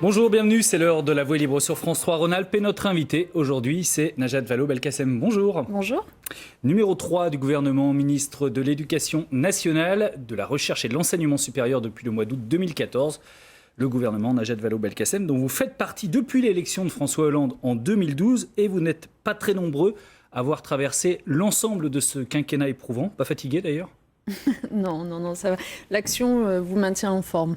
Bonjour, bienvenue, c'est l'heure de la Voix libre sur France 3 Rhône-Alpes et notre invité aujourd'hui c'est Najat Vallaud-Belkacem. Bonjour. Bonjour. Numéro 3 du gouvernement, ministre de l'Éducation nationale, de la recherche et de l'enseignement supérieur depuis le mois d'août 2014. Le gouvernement Najat Vallaud-Belkacem dont vous faites partie depuis l'élection de François Hollande en 2012 et vous n'êtes pas très nombreux à avoir traversé l'ensemble de ce quinquennat éprouvant. Pas fatigué d'ailleurs? Non, ça va. L'action vous maintient en forme.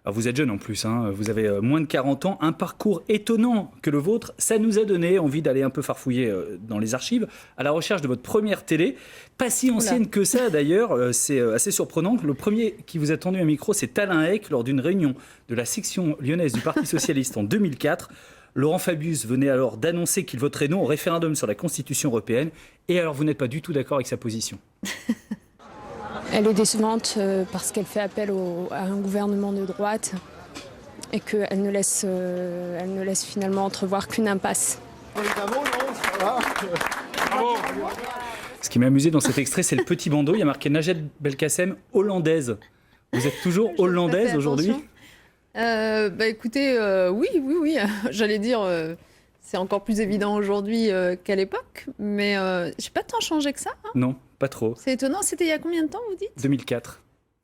Alors vous êtes jeune en plus, hein. Vous avez moins de 40 ans, un parcours étonnant que le vôtre. Ça nous a donné envie d'aller un peu farfouiller dans les archives à la recherche de votre première télé. Pas si ancienne que ça d'ailleurs, c'est assez surprenant. Le premier qui vous a tendu un micro, c'est Alain Heick lors d'une réunion de la section lyonnaise du Parti Socialiste en 2004. Laurent Fabius venait alors d'annoncer qu'il voterait non au référendum sur la Constitution européenne. Et alors vous n'êtes pas du tout d'accord avec sa position? Elle est décevante parce qu'elle fait appel à un gouvernement de droite et qu'elle ne laisse finalement entrevoir qu'une impasse. Ce qui m'a amusé dans cet extrait, c'est le petit bandeau. Il y a marqué Najat Belkacem, hollandaise. Vous êtes toujours hollandaise aujourd'hui? Écoutez, oui. J'allais dire, c'est encore plus évident aujourd'hui qu'à l'époque, mais j'ai pas tant changé que ça. Hein. Non, pas trop. C'est étonnant. C'était il y a combien de temps, vous dites? 2004.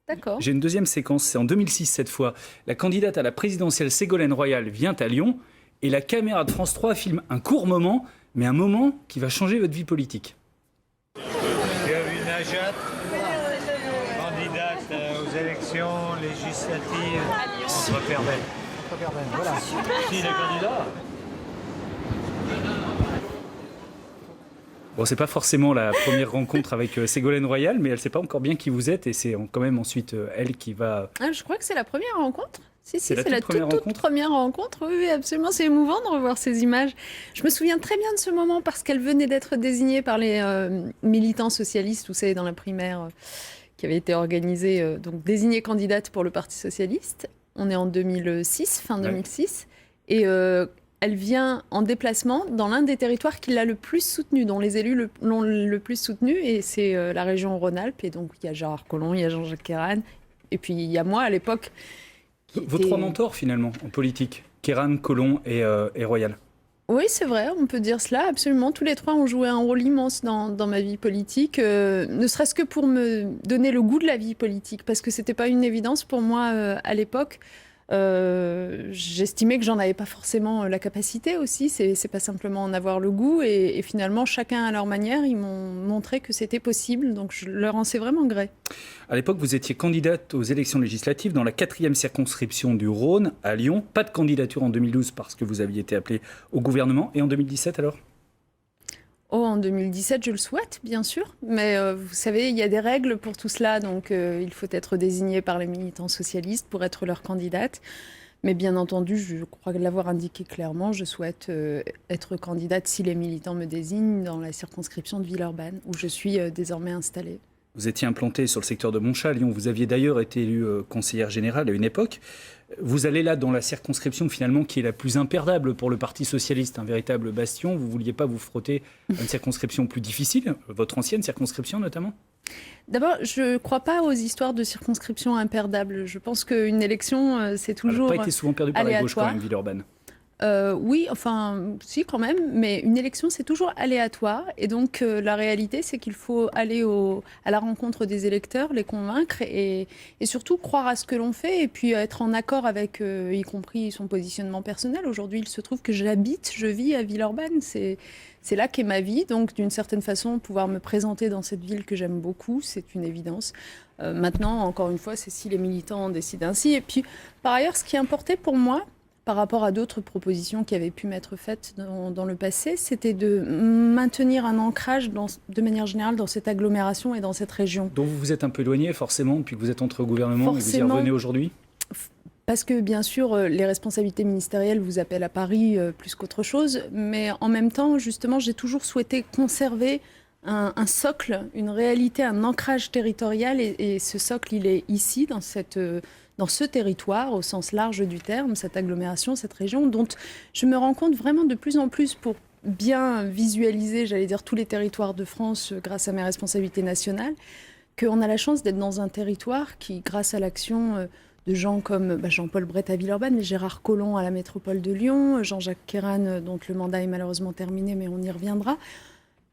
D'accord. J'ai une deuxième séquence, c'est en 2006 cette fois. La candidate à la présidentielle Ségolène Royal vient à Lyon et la caméra de France 3 filme un court moment, mais un moment qui va changer votre vie politique. Bienvenue Najat, candidate aux élections législatives entre Perdel. Voilà. Qui est le candidat? Bon, c'est pas forcément la première rencontre avec Ségolène Royal, mais elle sait pas encore bien qui vous êtes et c'est quand même ensuite elle qui va... Ah, je crois que c'est la première rencontre. C'est la la toute première rencontre. Oui, absolument. C'est émouvant de revoir ces images. Je me souviens très bien de ce moment parce qu'elle venait d'être désignée par les militants socialistes, vous savez, dans la primaire qui avait été organisée, donc désignée candidate pour le Parti socialiste. On est en 2006, fin 2006. Et elle vient en déplacement dans l'un des territoires qui l'a le plus soutenu, dont les élus l'ont le plus soutenu, et c'est la région Rhône-Alpes. Et donc, il y a Gérard Collomb, il y a Jean-Jacques Kerane, et puis il y a moi à l'époque. Vos trois mentors, finalement, en politique, Kerane, Collomb et Royal. Oui, c'est vrai, on peut dire cela, absolument. Tous les trois ont joué un rôle immense dans ma vie politique, ne serait-ce que pour me donner le goût de la vie politique, parce que ce n'était pas une évidence pour moi à l'époque. J'estimais que j'en avais pas forcément la capacité aussi, c'est pas simplement en avoir le goût, et finalement chacun à leur manière ils m'ont montré que c'était possible, donc je leur en sais vraiment gré. À l'époque vous étiez candidate aux élections législatives dans la 4e circonscription du Rhône à Lyon, pas de candidature en 2012 parce que vous aviez été appelée au gouvernement, et en 2017 alors? En 2017, je le souhaite, bien sûr. Mais vous savez, il y a des règles pour tout cela. Donc, il faut être désigné par les militants socialistes pour être leur candidate. Mais bien entendu, je crois l'avoir indiqué clairement, je souhaite être candidate si les militants me désignent dans la circonscription de Villeurbanne, où je suis désormais installée. Vous étiez implantée sur le secteur de Montchat, à Lyon. Vous aviez d'ailleurs été élue conseillère générale à une époque. Vous allez là dans la circonscription finalement qui est la plus imperdable pour le Parti socialiste, un véritable bastion. Vous ne vouliez pas vous frotter à une circonscription plus difficile, votre ancienne circonscription notamment? D'abord, je ne crois pas aux histoires de circonscription imperdable. Je pense qu'une élection, c'est toujours elle n'a pas été souvent perdue par la gauche quand même, Villeurbanne. Oui, enfin, si quand même, mais une élection, c'est toujours aléatoire. Et donc, la réalité, c'est qu'il faut aller à la rencontre des électeurs, les convaincre et surtout croire à ce que l'on fait et puis être en accord avec, y compris son positionnement personnel. Aujourd'hui, il se trouve que je vis à Villeurbanne. C'est là qu'est ma vie. Donc, d'une certaine façon, pouvoir me présenter dans cette ville que j'aime beaucoup, c'est une évidence. Maintenant, encore une fois, c'est si les militants en décident ainsi. Et puis, par ailleurs, ce qui importait pour moi, par rapport à d'autres propositions qui avaient pu m'être faites dans le passé, c'était de maintenir un ancrage de manière générale dans cette agglomération et dans cette région. Donc vous vous êtes un peu éloigné forcément, puis que vous êtes entré au gouvernement et vous y revenez aujourd'hui? Parce que bien sûr, les responsabilités ministérielles vous appellent à Paris plus qu'autre chose, mais en même temps, justement, j'ai toujours souhaité conserver un socle, une réalité, un ancrage territorial, et ce socle, il est ici, dans ce territoire, au sens large du terme, cette agglomération, cette région, dont je me rends compte vraiment de plus en plus pour bien visualiser, j'allais dire, tous les territoires de France grâce à mes responsabilités nationales, qu'on a la chance d'être dans un territoire qui, grâce à l'action de gens comme Jean-Paul Bret à Villeurbanne, mais Gérard Collomb à la métropole de Lyon, Jean-Jacques Kéran, dont le mandat est malheureusement terminé, mais on y reviendra.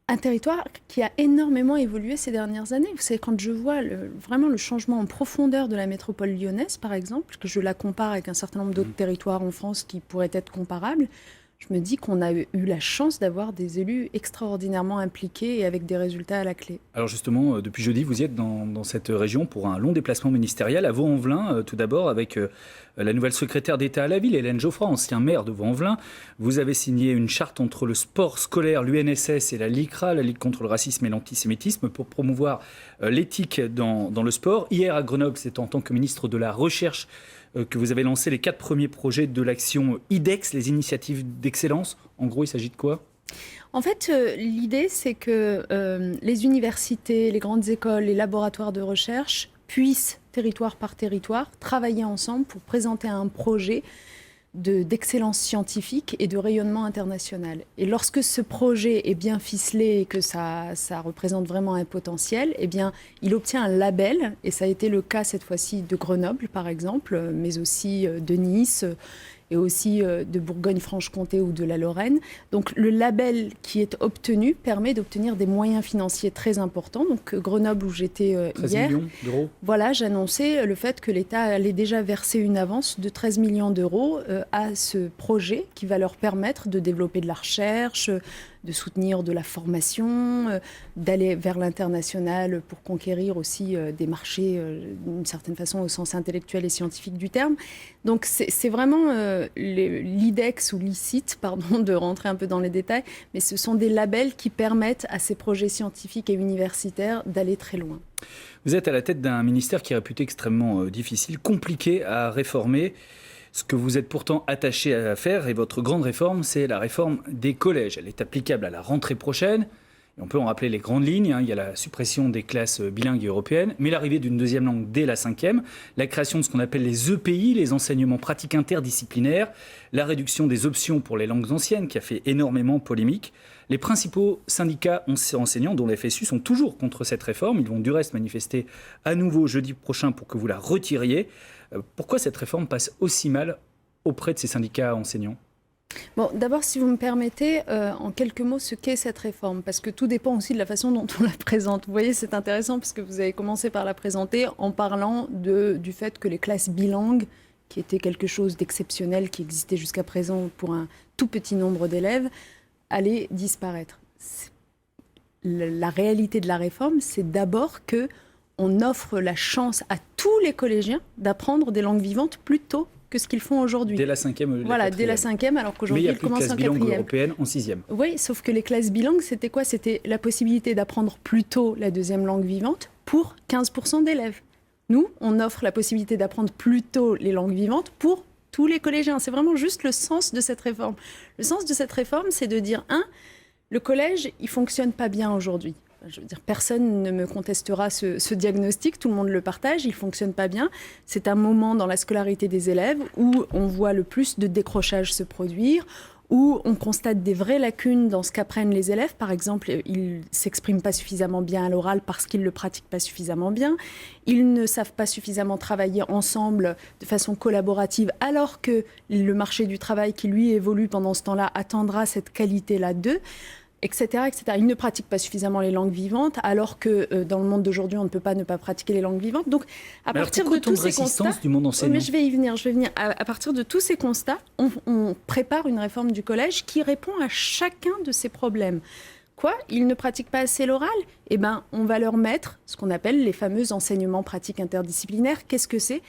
Un territoire qui a énormément évolué ces dernières années. Vous savez, quand je vois vraiment le changement en profondeur de la métropole lyonnaise, par exemple, que je la compare avec un certain nombre d'autres territoires en France qui pourraient être comparables, je me dis qu'on a eu la chance d'avoir des élus extraordinairement impliqués et avec des résultats à la clé. Alors justement, depuis jeudi, vous y êtes dans cette région pour un long déplacement ministériel à Vaux-en-Velin, tout d'abord avec la nouvelle secrétaire d'État à la ville, Hélène Geoffroy, ancien maire de Vaux-en-Velin. Vous avez signé une charte entre le sport scolaire, l'UNSS et la LICRA, la Ligue contre le racisme et l'antisémitisme, pour promouvoir l'éthique dans le sport. Hier à Grenoble, c'est en tant que ministre de la Recherche que vous avez lancé les 4 premiers projets de l'action IDEX, les initiatives d'excellence. En gros, il s'agit de quoi ? En fait, l'idée, c'est que les universités, les grandes écoles, les laboratoires de recherche puissent, territoire par territoire, travailler ensemble pour présenter un projet d'excellence scientifique et de rayonnement international. Et lorsque ce projet est bien ficelé et que ça représente vraiment un potentiel, eh bien, il obtient un label, et ça a été le cas cette fois-ci de Grenoble, par exemple, mais aussi de Nice, et aussi de Bourgogne-Franche-Comté ou de la Lorraine. Donc le label qui est obtenu permet d'obtenir des moyens financiers très importants. Donc Grenoble, où j'étais 13 hier, millions d'euros. Voilà, j'annonçais le fait que l'État allait déjà verser une avance de 13 millions d'euros à ce projet qui va leur permettre de développer de la recherche, de soutenir de la formation, d'aller vers l'international pour conquérir aussi des marchés d'une certaine façon au sens intellectuel et scientifique du terme. Donc c'est vraiment l'IDEX ou l'ICIT, pardon de rentrer un peu dans les détails, mais ce sont des labels qui permettent à ces projets scientifiques et universitaires d'aller très loin. Vous êtes à la tête d'un ministère qui est réputé extrêmement difficile, compliqué à réformer. Ce que vous êtes pourtant attaché à faire, et votre grande réforme, c'est la réforme des collèges. Elle est applicable à la rentrée prochaine. Et on peut en rappeler les grandes lignes. Il y a la suppression des classes bilingues et européennes, mais l'arrivée d'une deuxième langue dès la 5e, la création de ce qu'on appelle les EPI, les enseignements pratiques interdisciplinaires, la réduction des options pour les langues anciennes, qui a fait énormément polémique. Les principaux syndicats enseignants, dont la FSU, sont toujours contre cette réforme. Ils vont du reste manifester à nouveau jeudi prochain pour que vous la retiriez. Pourquoi cette réforme passe aussi mal auprès de ces syndicats enseignants ? Bon, d'abord, si vous me permettez, en quelques mots, ce qu'est cette réforme, parce que tout dépend aussi de la façon dont on la présente. Vous voyez, c'est intéressant parce que vous avez commencé par la présenter en parlant du fait que les classes bilingues, qui étaient quelque chose d'exceptionnel, qui existait jusqu'à présent pour un tout petit nombre d'élèves, allaient disparaître. La réalité de la réforme, c'est d'abord qu'on offre la chance à tous les collégiens d'apprendre des langues vivantes plus tôt que ce qu'ils font aujourd'hui. Dès la 5e. Voilà, dès la 5e, alors qu'aujourd'hui, ils commencent en 4e. Mais il y a plus de classes bilingues européennes en 6e. Oui, sauf que les classes bilingues, c'était quoi ? C'était la possibilité d'apprendre plus tôt la deuxième langue vivante pour 15% d'élèves. Nous, on offre la possibilité d'apprendre plus tôt les langues vivantes pour tous les collégiens. C'est vraiment juste le sens de cette réforme. Le sens de cette réforme, c'est de dire, le collège, il ne fonctionne pas bien aujourd'hui. Je veux dire, personne ne me contestera ce diagnostic, tout le monde le partage, il ne fonctionne pas bien. C'est un moment dans la scolarité des élèves où on voit le plus de décrochage se produire, où on constate des vraies lacunes dans ce qu'apprennent les élèves. Par exemple, ils ne s'expriment pas suffisamment bien à l'oral parce qu'ils ne le pratiquent pas suffisamment bien. Ils ne savent pas suffisamment travailler ensemble de façon collaborative, alors que le marché du travail qui, lui, évolue pendant ce temps-là, attendra cette qualité-là d'eux. Etc., etc. Ils ne pratiquent pas suffisamment les langues vivantes, alors que dans le monde d'aujourd'hui, on ne peut pas ne pas pratiquer les langues vivantes. Donc, à partir de tous ces constats, du monde enseignant ? Mais je vais y venir. À partir de tous ces constats, on prépare une réforme du collège qui répond à chacun de ces problèmes. Quoi ? Ils ne pratiquent pas assez l'oral ? Eh bien, on va leur mettre ce qu'on appelle les fameux enseignements pratiques interdisciplinaires. Qu'est-ce que c'est ?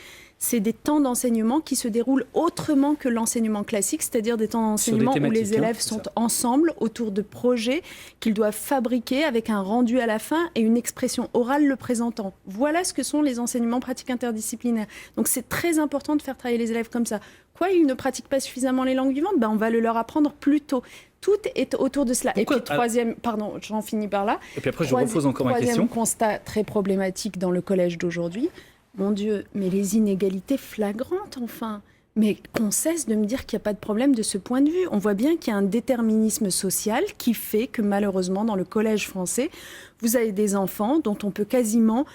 C'est des temps d'enseignement qui se déroulent autrement que l'enseignement classique, c'est-à-dire des temps d'enseignement où les élèves sont ensemble autour de projets qu'ils doivent fabriquer avec un rendu à la fin et une expression orale le présentant. Voilà ce que sont les enseignements pratiques interdisciplinaires. Donc c'est très important de faire travailler les élèves comme ça. Quoi, ils ne pratiquent pas suffisamment les langues vivantes ? On va le leur apprendre plus tôt. Tout est autour de cela. Pourquoi ? Et puis troisième, pardon, j'en finis par là. Et puis après, je repose encore ma question. Troisième constat très problématique dans le collège d'aujourd'hui. Mon Dieu, mais les inégalités flagrantes, enfin. Mais qu'on cesse de me dire qu'il n'y a pas de problème de ce point de vue. On voit bien qu'il y a un déterminisme social qui fait que malheureusement, dans le collège français, vous avez des enfants dont on peut quasiment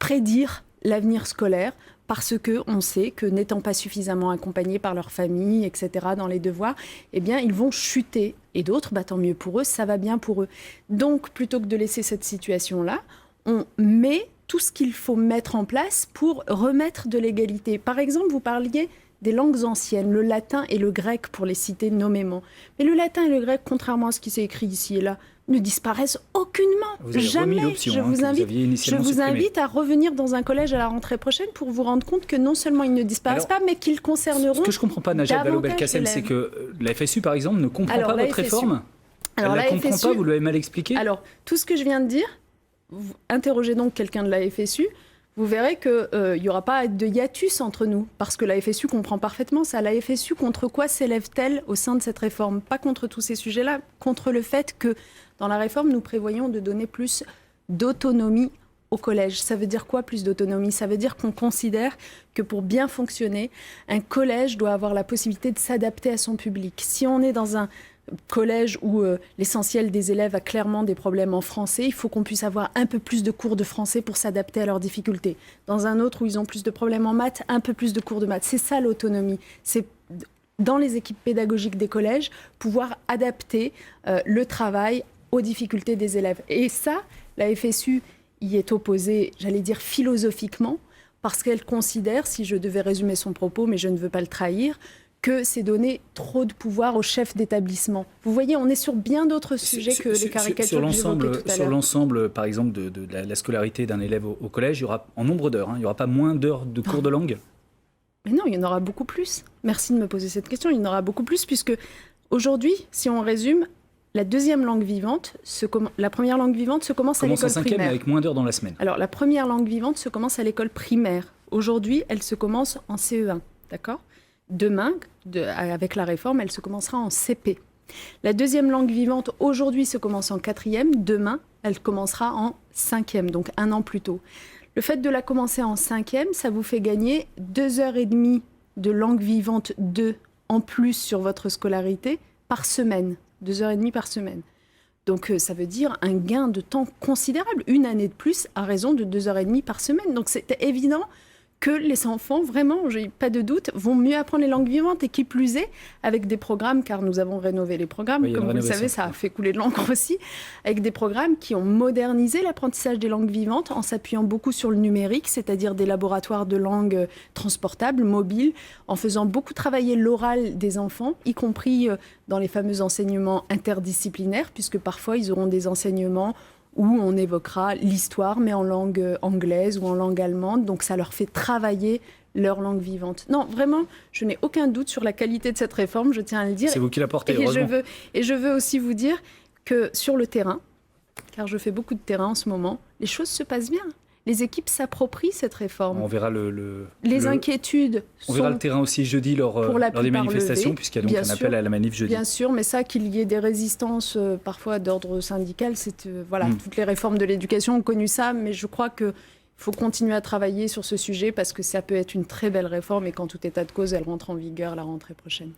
prédire l'avenir scolaire parce qu'on sait que n'étant pas suffisamment accompagnés par leur famille, etc., dans les devoirs, eh bien, ils vont chuter. Et d'autres, tant mieux pour eux, ça va bien pour eux. Donc, plutôt que de laisser cette situation-là, on met tout ce qu'il faut mettre en place pour remettre de l'égalité. Par exemple, vous parliez des langues anciennes, le latin et le grec, pour les citer nommément. Mais le latin et le grec, contrairement à ce qui s'est écrit ici et là, ne disparaissent aucunement. Vous avez Jamais. remis l'option, Je vous initialement invite à revenur dans un collège à la rentrée prochaine pour vous rendre compte que non seulement ils ne disparaissent pas, mais qu'ils concerneront. Ce que je ne comprends pas, Najat Vallaud-Belkacem, c'est que la FSU, par exemple, ne comprend pas votre réforme. Elle ne la comprend pas, vous l'avez mal expliqué. Alors, tout ce que je viens de dire, vous interrogez donc quelqu'un de la FSU, vous verrez qu'il n'y aura pas de hiatus entre nous, parce que la FSU comprend parfaitement ça. La FSU, contre quoi s'élève-t-elle au sein de cette réforme? Pas contre tous ces sujets-là, contre le fait que dans la réforme, nous prévoyons de donner plus d'autonomie au collège. Ça veut dire quoi, plus d'autonomie? Ça veut dire qu'on considère que pour bien fonctionner, un collège doit avoir la possibilité de s'adapter à son public. Si on est dans un collège où l'essentiel des élèves a clairement des problèmes en français, il faut qu'on puisse avoir un peu plus de cours de français pour s'adapter à leurs difficultés. Dans un autre où ils ont plus de problèmes en maths, un peu plus de cours de maths. C'est ça l'autonomie. C'est dans les équipes pédagogiques des collèges, pouvoir adapter le travail aux difficultés des élèves. Et ça, la FSU y est opposée, j'allais dire philosophiquement, parce qu'elle considère, si je devais résumer son propos, mais je ne veux pas le trahir, que c'est donner trop de pouvoir aux chefs d'établissement. Vous voyez, on est sur bien d'autres sujets que les caricatures que j'évoquais tout à l'heure. Sur l'ensemble, par exemple, de la scolarité d'un élève au collège, il y aura, en nombre d'heures, il n'y aura pas moins d'heures de cours de langue? Mais non, il y en aura beaucoup plus. Merci de me poser cette question. Il y en aura beaucoup plus, puisque aujourd'hui, si on résume, la deuxième langue vivante, la première langue vivante se commence à l'école primaire. En cinquième, avec moins d'heures dans la semaine. Alors, la première langue vivante se commence à l'école primaire. Aujourd'hui, elle se commence en CE1, d'accord ? Demain, avec la réforme, elle se commencera en CP. La deuxième langue vivante, aujourd'hui, se commence en quatrième. Demain, elle commencera en cinquième, donc un an plus tôt. Le fait de la commencer en cinquième, ça vous fait gagner 2h30 de langue vivante 2 en plus sur votre scolarité par semaine. 2h30 par semaine. Donc ça veut dire un gain de temps considérable, une année de plus à raison de 2h30 par semaine. Donc c'est évident que les enfants, vraiment, j'ai pas de doute, vont mieux apprendre les langues vivantes, et qui plus est, avec des programmes, car nous avons rénové les programmes, oui, comme vous le savez, ça a fait couler de l'encre aussi, avec des programmes qui ont modernisé l'apprentissage des langues vivantes en s'appuyant beaucoup sur le numérique, c'est-à-dire des laboratoires de langue transportables, mobiles, en faisant beaucoup travailler l'oral des enfants, y compris dans les fameux enseignements interdisciplinaires, puisque parfois ils auront des enseignements où on évoquera l'histoire, mais en langue anglaise ou en langue allemande. Donc ça leur fait travailler leur langue vivante. Non, vraiment, je n'ai aucun doute sur la qualité de cette réforme, je tiens à le dire. C'est vous qui la portez, heureusement. Et je veux aussi vous dire que sur le terrain, car je fais beaucoup de terrain en ce moment, les choses se passent bien. Les équipes s'approprient cette réforme. On verra les inquiétudes. On verra le terrain aussi jeudi lors des manifestations, puisqu'il y a donc un appel à la manif jeudi. Bien sûr, mais ça, qu'il y ait des résistances parfois d'ordre syndical, c'est toutes les réformes de l'éducation ont connu ça, mais je crois que il faut continuer à travailler sur ce sujet parce que ça peut être une très belle réforme et qu'en tout état de cause, elle rentre en vigueur la rentrée prochaine.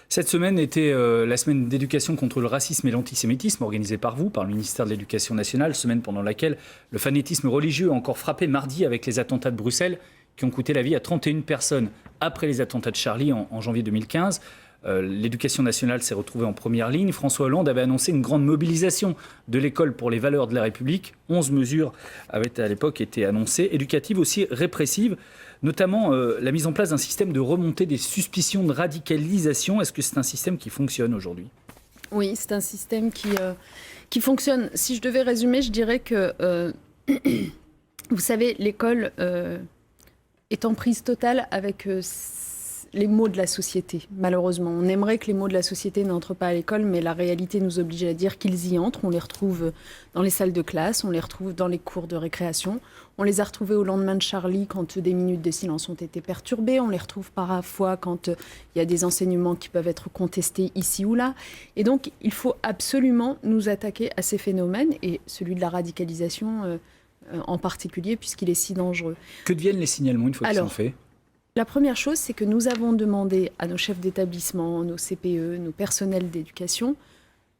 Cette semaine était la semaine d'éducation contre le racisme et l'antisémitisme organisée par vous, par le ministère de l'Éducation nationale, semaine pendant laquelle le fanatisme religieux a encore frappé mardi avec les attentats de Bruxelles qui ont coûté la vie à 31 personnes. Après les attentats de Charlie en janvier 2015, l'éducation nationale s'est retrouvée en première ligne. François Hollande avait annoncé une grande mobilisation de l'école pour les valeurs de la République. 11 mesures avaient à l'époque été annoncées, éducatives aussi répressives, notamment la mise en place d'un système de remontée des suspicions de radicalisation. Est-ce que c'est un système qui fonctionne aujourd'hui ? Oui, c'est un système qui fonctionne. Si je devais résumer, je dirais que, vous savez, l'école est en prise totale avec les mots de la société, malheureusement. On aimerait que les mots de la société n'entrent pas à l'école, mais la réalité nous oblige à dire qu'ils y entrent. On les retrouve dans les salles de classe, on les retrouve dans les cours de récréation. On les a retrouvés au lendemain de Charlie quand des minutes de silence ont été perturbées. On les retrouve parfois quand il y a des enseignements qui peuvent être contestés ici ou là. Et donc, il faut absolument nous attaquer à ces phénomènes, et celui de la radicalisation en particulier, puisqu'il est si dangereux. Que deviennent les signalements une fois qu'ils sont faits ? La première chose, c'est que nous avons demandé à nos chefs d'établissement, nos CPE, nos personnels d'éducation,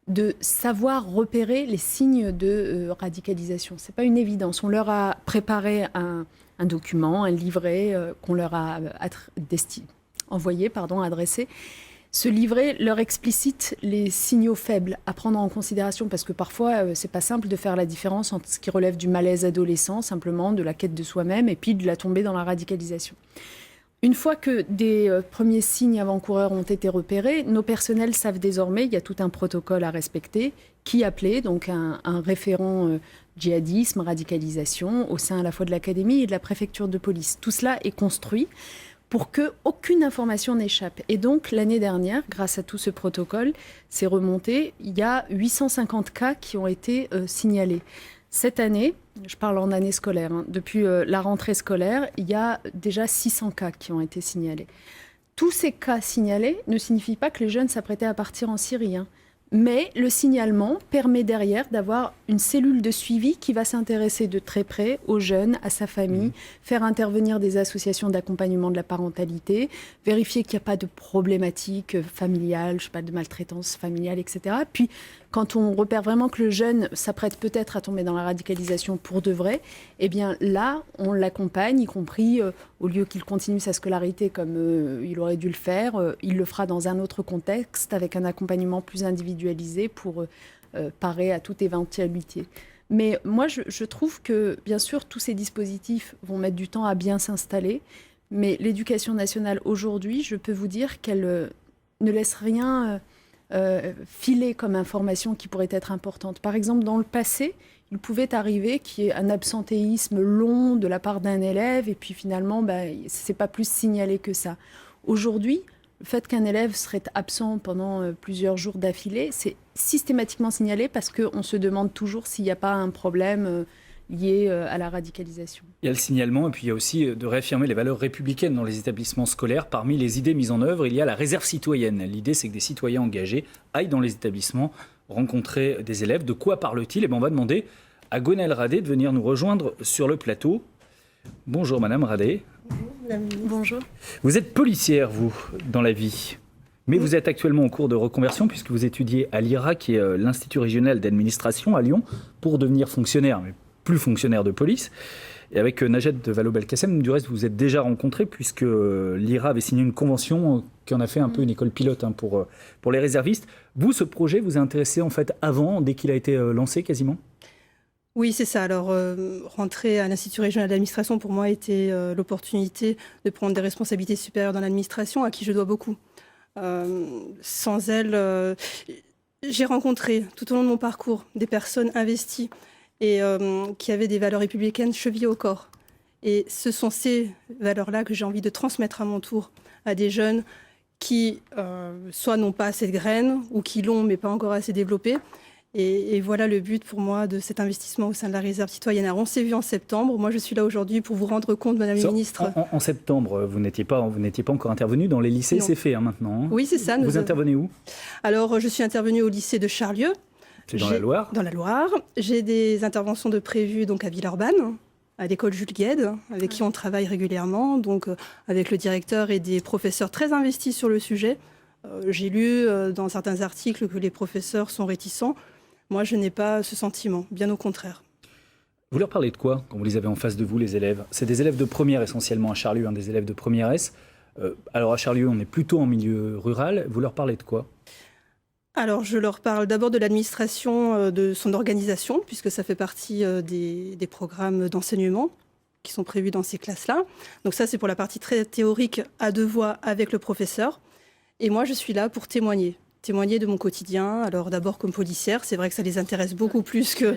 de savoir repérer les signes de radicalisation. Ce n'est pas une évidence. On leur a préparé un document, un livret qu'on leur a adressé. Ce livret leur explicite les signaux faibles à prendre en considération parce que parfois, c'est pas simple de faire la différence entre ce qui relève du malaise adolescent, simplement de la quête de soi-même, et puis de la tombée dans la radicalisation. Une fois que des premiers signes avant-coureurs ont été repérés, nos personnels savent désormais, il y a tout un protocole à respecter, qui appeler, donc un référent djihadisme, radicalisation, au sein à la fois de l'académie et de la préfecture de police. Tout cela est construit pour qu'aucune information n'échappe. Et donc, l'année dernière, grâce à tout ce protocole, c'est remonté, il y a 850 cas qui ont été signalés. Cette année, je parle en année scolaire, depuis la rentrée scolaire, il y a déjà 600 cas qui ont été signalés. Tous ces cas signalés ne signifient pas que les jeunes s'apprêtaient à partir en Syrie, mais le signalement permet derrière d'avoir une cellule de suivi qui va s'intéresser de très près aux jeunes, à sa famille, faire intervenir des associations d'accompagnement de la parentalité, vérifier qu'il n'y a pas de problématiques familiales, de maltraitance familiale, etc. Puis, quand on repère vraiment que le jeune s'apprête peut-être à tomber dans la radicalisation pour de vrai, eh bien là, on l'accompagne, y compris au lieu qu'il continue sa scolarité comme il aurait dû le faire, il le fera dans un autre contexte, avec un accompagnement plus individualisé pour parer à toute éventualité. Mais moi, je trouve que, bien sûr, tous ces dispositifs vont mettre du temps à bien s'installer, mais l'éducation nationale, aujourd'hui, je peux vous dire qu'elle ne laisse rien filer comme information qui pourrait être importante. Par exemple, dans le passé, il pouvait arriver qu'il y ait un absentéisme long de la part d'un élève et puis finalement, c'est pas plus signalé que ça. Aujourd'hui, le fait qu'un élève serait absent pendant plusieurs jours d'affilée, c'est systématiquement signalé parce qu'on se demande toujours s'il n'y a pas un problème lié à la radicalisation. Il y a le signalement et puis il y a aussi de réaffirmer les valeurs républicaines dans les établissements scolaires. Parmi les idées mises en œuvre, il y a la réserve citoyenne. L'idée, c'est que des citoyens engagés aillent dans les établissements rencontrer des élèves. De quoi parle-t-il ? On va demander à Gwenaëlle Radé de venir nous rejoindre sur le plateau. Bonjour Madame Radé. Bonjour. Vous êtes policière, vous, dans la vie. Mais vous êtes actuellement en cours de reconversion puisque vous étudiez à l'IRA, qui est l'Institut régional d'administration à Lyon, pour devenir fonctionnaire, mais plus fonctionnaire de police. Et avec Najat de Vallaud-Belkacem, du reste, vous vous êtes déjà rencontrés puisque l'IRA avait signé une convention qui en a fait un peu une école pilote pour les réservistes. Vous, ce projet vous a intéressé en fait avant, dès qu'il a été lancé quasiment ? Oui, c'est ça. Alors, rentrer à l'Institut régional d'administration, pour moi, était l'opportunité de prendre des responsabilités supérieures dans l'administration, à qui je dois beaucoup. Sans elle, j'ai rencontré tout au long de mon parcours des personnes investies et qui avaient des valeurs républicaines chevillées au corps. Et ce sont ces valeurs-là que j'ai envie de transmettre à mon tour à des jeunes qui, soit n'ont pas assez de graines, ou qui l'ont, mais pas encore assez développées. Et voilà le but pour moi de cet investissement au sein de la réserve citoyenne. Alors, on s'est vu en septembre. Moi, je suis là aujourd'hui pour vous rendre compte, Madame la Ministre. En septembre, vous n'étiez pas encore intervenue dans les lycées, c'est fait maintenant. Oui, c'est ça. Vous intervenez où ? Alors, je suis intervenue au lycée de Charlieu. C'est dans la Loire ? Dans la Loire. J'ai des interventions de prévues donc, à Villeurbanne, à l'école Jules Guesde, avec qui on travaille régulièrement, donc avec le directeur et des professeurs très investis sur le sujet. J'ai lu dans certains articles que les professeurs sont réticents. Moi, je n'ai pas ce sentiment, bien au contraire. Vous leur parlez de quoi quand vous les avez en face de vous, les élèves ? C'est des élèves de première essentiellement à Charlieu, des élèves de première S. Alors à Charlieu, on est plutôt en milieu rural. Vous leur parlez de quoi ? Alors, je leur parle d'abord de l'administration, de son organisation, puisque ça fait partie des programmes d'enseignement qui sont prévus dans ces classes-là. Donc ça, c'est pour la partie très théorique à deux voix avec le professeur. Et moi, je suis là pour témoigner de mon quotidien. Alors d'abord comme policière, c'est vrai que ça les intéresse beaucoup plus que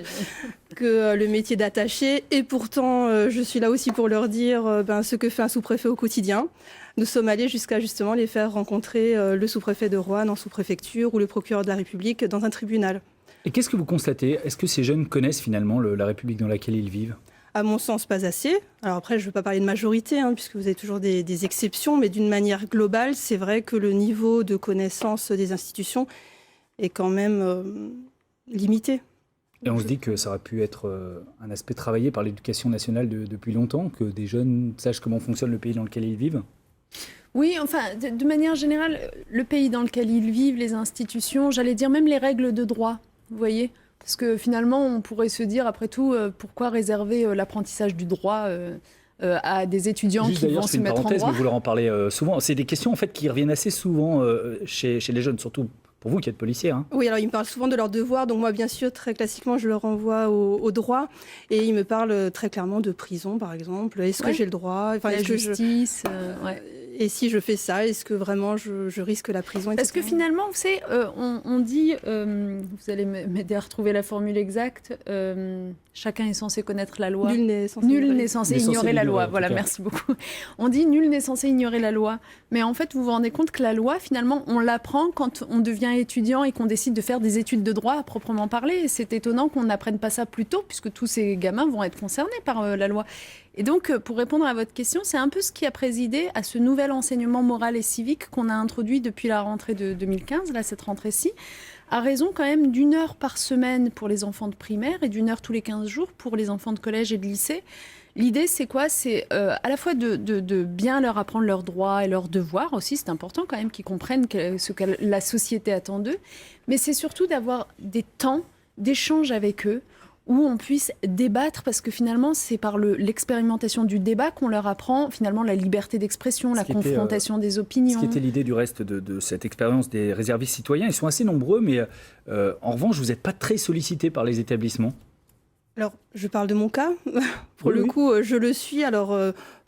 le métier d'attaché. Et pourtant, je suis là aussi pour leur dire ce que fait un sous-préfet au quotidien. Nous sommes allés jusqu'à justement les faire rencontrer le sous-préfet de Roanne en sous-préfecture ou le procureur de la République dans un tribunal. Et qu'est-ce que vous constatez ? Est-ce que ces jeunes connaissent finalement la République dans laquelle ils vivent ? À mon sens, pas assez. Alors après, je ne veux pas parler de majorité, puisque vous avez toujours des exceptions, mais d'une manière globale, c'est vrai que le niveau de connaissance des institutions est quand même limité. Et on se dit que ça aurait pu être un aspect travaillé par l'éducation nationale depuis longtemps, que des jeunes sachent comment fonctionne le pays dans lequel ils vivent ? Oui, enfin, de manière générale, le pays dans lequel ils vivent, les institutions, j'allais dire même les règles de droit, vous voyez ? Parce que finalement, on pourrait se dire, après tout, pourquoi réserver l'apprentissage du droit à des étudiants Juste qui d'ailleurs, vont je fais se une mettre en parenthèse, droit. mais vous leur en parlez souvent. C'est des questions en fait qui reviennent assez souvent chez les jeunes, surtout pour vous qui êtes policière. Hein. Oui, alors ils me parlent souvent de leurs devoirs, donc moi bien sûr très classiquement je leur renvoie au droit et ils me parlent très clairement de prison par exemple. Est-ce que j'ai le droit La est-ce que justice, Et si je fais ça, est-ce que vraiment je risque la prison, etc. Parce que finalement, vous savez, on dit, vous allez m'aider à retrouver la formule exacte, chacun est censé connaître la loi. Nul n'est censé ignorer la loi. en Voilà, tout cas. merci beaucoup. On dit nul n'est censé ignorer la loi. Mais en fait, vous vous rendez compte que la loi, finalement, on l'apprend quand on devient étudiant et qu'on décide de faire des études de droit à proprement parler. C'est étonnant qu'on n'apprenne pas ça plus tôt, puisque tous ces gamins vont être concernés par la loi. Et donc, pour répondre à votre question, c'est un peu ce qui a présidé à ce nouvel enseignement moral et civique qu'on a introduit depuis la rentrée de 2015, là, cette rentrée-ci, à raison quand même d'1 heure par semaine pour les enfants de primaire et d'1 heure tous les 15 jours pour les enfants de collège et de lycée. L'idée, c'est quoi ? C'est à la fois de bien leur apprendre leurs droits et leurs devoirs aussi, c'est important quand même qu'ils comprennent ce que la société attend d'eux, mais c'est surtout d'avoir des temps d'échange avec eux, où on puisse débattre, parce que finalement, c'est par l'expérimentation du débat qu'on leur apprend finalement la liberté d'expression, la confrontation des opinions. Ce qui était l'idée du reste de cette expérience des réservistes citoyens. Ils sont assez nombreux, mais en revanche, vous n'êtes pas très sollicités par les établissements. Alors, je parle de mon cas. Pour le coup, je le suis. Alors,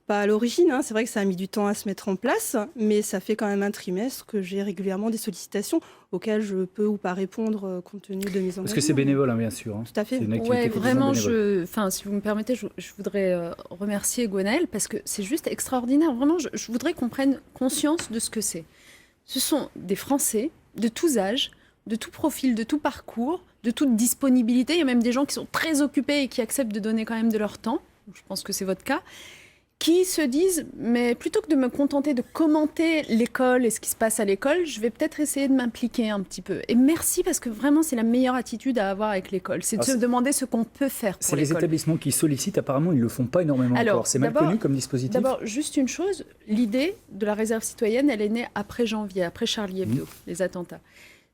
pas à l'origine. C'est vrai que ça a mis du temps à se mettre en place, mais ça fait quand même un trimestre que j'ai régulièrement des sollicitations auxquelles je peux ou pas répondre compte tenu de mes engagements. Parce que c'est bénévole, hein, bien sûr. Hein. Tout à fait. C'est une activité vraiment, bénévole. si vous me permettez, je voudrais remercier Gwenaëlle parce que c'est juste extraordinaire. Vraiment, je voudrais qu'on prenne conscience de ce que c'est. Ce sont des Français de tous âges, de tout profil, de tout parcours, de toute disponibilité. Il y a même des gens qui sont très occupés et qui acceptent de donner quand même de leur temps. Je pense que c'est votre cas. Qui se disent, mais plutôt que de me contenter de commenter l'école et ce qui se passe à l'école, je vais peut-être essayer de m'impliquer un petit peu. Et merci, parce que vraiment, c'est la meilleure attitude à avoir avec l'école. C'est de se demander ce qu'on peut faire pour l'école. C'est les établissements qui sollicitent, apparemment, ils ne le font pas énormément encore. C'est mal connu comme dispositif. D'abord, juste une chose, l'idée de la réserve citoyenne, elle est née après janvier, après Charlie Hebdo, les attentats.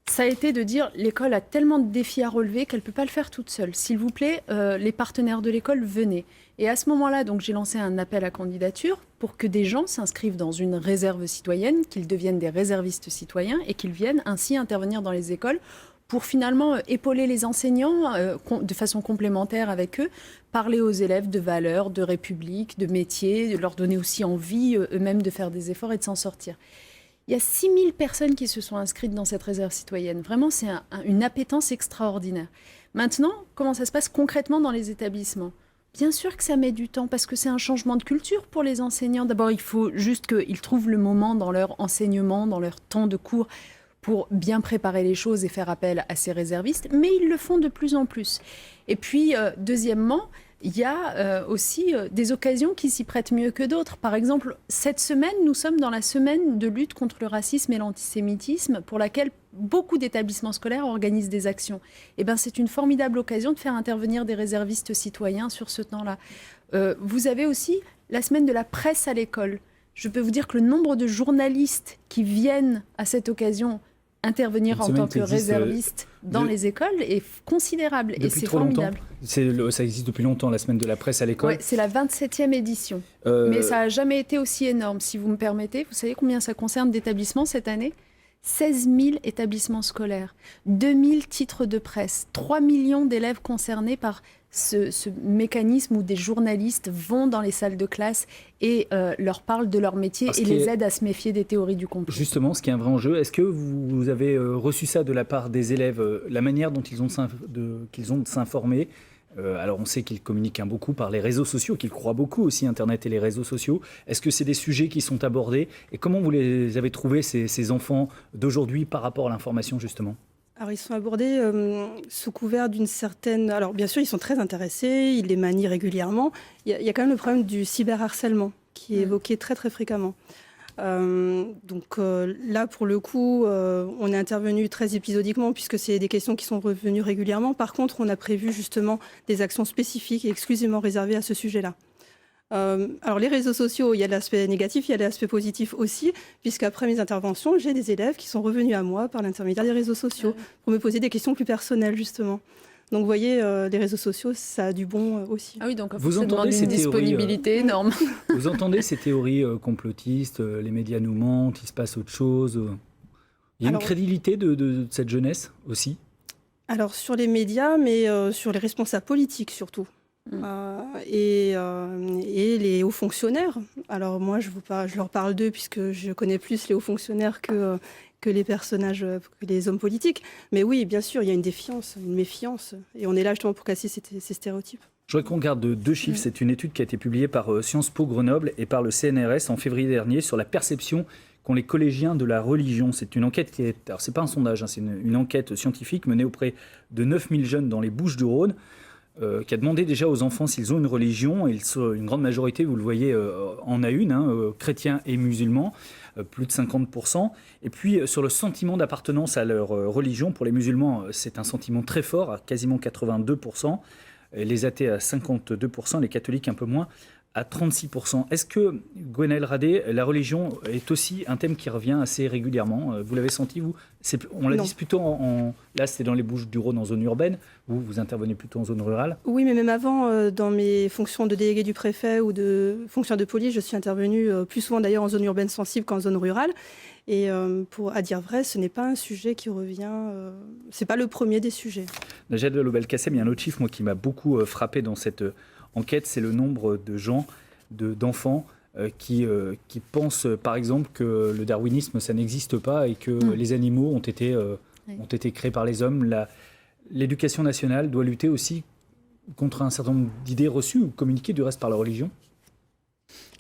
Ça a été de dire, l'école a tellement de défis à relever qu'elle ne peut pas le faire toute seule. S'il vous plaît, les partenaires de l'école, venez. Et à ce moment-là, donc, j'ai lancé un appel à candidature pour que des gens s'inscrivent dans une réserve citoyenne, qu'ils deviennent des réservistes citoyens et qu'ils viennent ainsi intervenir dans les écoles pour finalement épauler les enseignants de façon complémentaire avec eux, parler aux élèves de valeurs, de république, de métiers, de leur donner aussi envie eux-mêmes de faire des efforts et de s'en sortir. Il y a 6000 personnes qui se sont inscrites dans cette réserve citoyenne. Vraiment, c'est une appétence extraordinaire. Maintenant, comment ça se passe concrètement dans les établissements ? Bien sûr que ça met du temps, parce que c'est un changement de culture pour les enseignants. D'abord, il faut juste qu'ils trouvent le moment dans leur enseignement, dans leur temps de cours, pour bien préparer les choses et faire appel à ces réservistes. Mais ils le font de plus en plus. Et puis, deuxièmement, il y a aussi des occasions qui s'y prêtent mieux que d'autres. Par exemple, cette semaine, nous sommes dans la semaine de lutte contre le racisme et l'antisémitisme, pour laquelle beaucoup d'établissements scolaires organisent des actions. Et ben, c'est une formidable occasion de faire intervenir des réservistes citoyens sur ce temps-là. Vous avez aussi la semaine de la presse à l'école. Je peux vous dire que le nombre de journalistes qui viennent à cette occasion intervenir en tant que réserviste dans les écoles est considérable et c'est formidable. Ça existe depuis longtemps, la semaine de la presse à l'école. Oui, c'est la 27e édition. Mais ça n'a jamais été aussi énorme, si vous me permettez. Vous savez combien ça concerne d'établissements cette année ? 16 000 établissements scolaires, 2 000 titres de presse, 3 millions d'élèves concernés par ce mécanisme où des journalistes vont dans les salles de classe et leur parlent de leur métier et les aident à se méfier des théories du complot. Justement, ce qui est un vrai enjeu, est-ce que vous avez reçu ça de la part des élèves, la manière dont ils ont de s'informer ? Alors on sait qu'ils communiquent beaucoup par les réseaux sociaux, qu'ils croient beaucoup aussi Internet et les réseaux sociaux. Est-ce que c'est des sujets qui sont abordés ? Et comment vous les avez trouvés, ces enfants d'aujourd'hui, par rapport à l'information justement ? Alors, ils sont abordés sous couvert d'une certaine... Alors, bien sûr, ils sont très intéressés, ils les manient régulièrement. Il y a quand même le problème du cyberharcèlement qui est évoqué très, très fréquemment. Donc là, pour le coup, on est intervenu très épisodiquement puisque c'est des questions qui sont revenues régulièrement. Par contre, on a prévu justement des actions spécifiques et exclusivement réservées à ce sujet-là. Alors les réseaux sociaux, il y a l'aspect négatif, il y a l'aspect positif aussi, puisqu'après mes interventions, j'ai des élèves qui sont revenus à moi par l'intermédiaire des réseaux sociaux pour me poser des questions plus personnelles justement. Donc vous voyez, les réseaux sociaux, ça a du bon aussi. Ah oui, donc Vous ça demande entendez ces une théories, disponibilité énorme. Vous entendez ces théories complotistes, les médias nous mentent, il se passe autre chose Il y a Alors, une crédibilité de cette jeunesse aussi? Alors sur les médias, mais sur les responsables politiques surtout. Et les hauts fonctionnaires. Alors moi, je leur parle d'eux puisque je connais plus les hauts fonctionnaires que les personnages, que les hommes politiques. Mais oui, bien sûr, il y a une défiance, une méfiance. Et on est là justement pour casser ces stéréotypes. Je voudrais qu'on garde deux chiffres. C'est une étude qui a été publiée par Sciences Po Grenoble et par le CNRS en février dernier sur la perception qu'ont les collégiens de la religion. C'est une enquête qui est... Alors, c'est pas un sondage, hein, c'est une enquête scientifique menée auprès de 9000 jeunes dans les Bouches-du-Rhône, qui a demandé déjà aux enfants s'ils ont une religion. Et une grande majorité, vous le voyez, en a une, chrétiens et musulmans, plus de 50%. Et puis, sur le sentiment d'appartenance à leur religion, pour les musulmans, c'est un sentiment très fort, à quasiment 82%. Les athées à 52%, les catholiques un peu moins, à 36%. Est-ce que, Gwenaëlle Radé, la religion est aussi un thème qui revient assez régulièrement? Vous l'avez senti, vous? On l'a dit plutôt là, c'était dans les Bouches-du-Rhône, en zone urbaine. Vous intervenez plutôt en zone rurale? Oui, mais même avant, dans mes fonctions de délégué du préfet ou de fonctionnaire de police, je suis intervenue plus souvent d'ailleurs en zone urbaine sensible qu'en zone rurale. Et à dire vrai, ce n'est pas un sujet qui revient, c'est pas le premier des sujets. Najat Vallaud-Belkacem, il y a un autre chiffre moi, qui m'a beaucoup frappé dans cette enquête, c'est le nombre de gens, d'enfants qui pensent par exemple que le darwinisme ça n'existe pas et que les animaux ont été créés par les hommes. L'éducation nationale doit lutter aussi contre un certain nombre d'idées reçues ou communiquées du reste par la religion.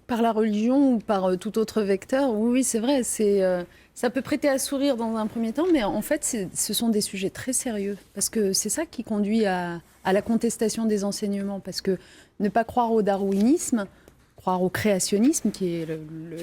Par la religion ou par tout autre vecteur, oui, c'est vrai. Ça peut prêter à sourire dans un premier temps, mais en fait, ce sont des sujets très sérieux. Parce que c'est ça qui conduit à la contestation des enseignements. Parce que ne pas croire au darwinisme, croire au créationnisme, qui est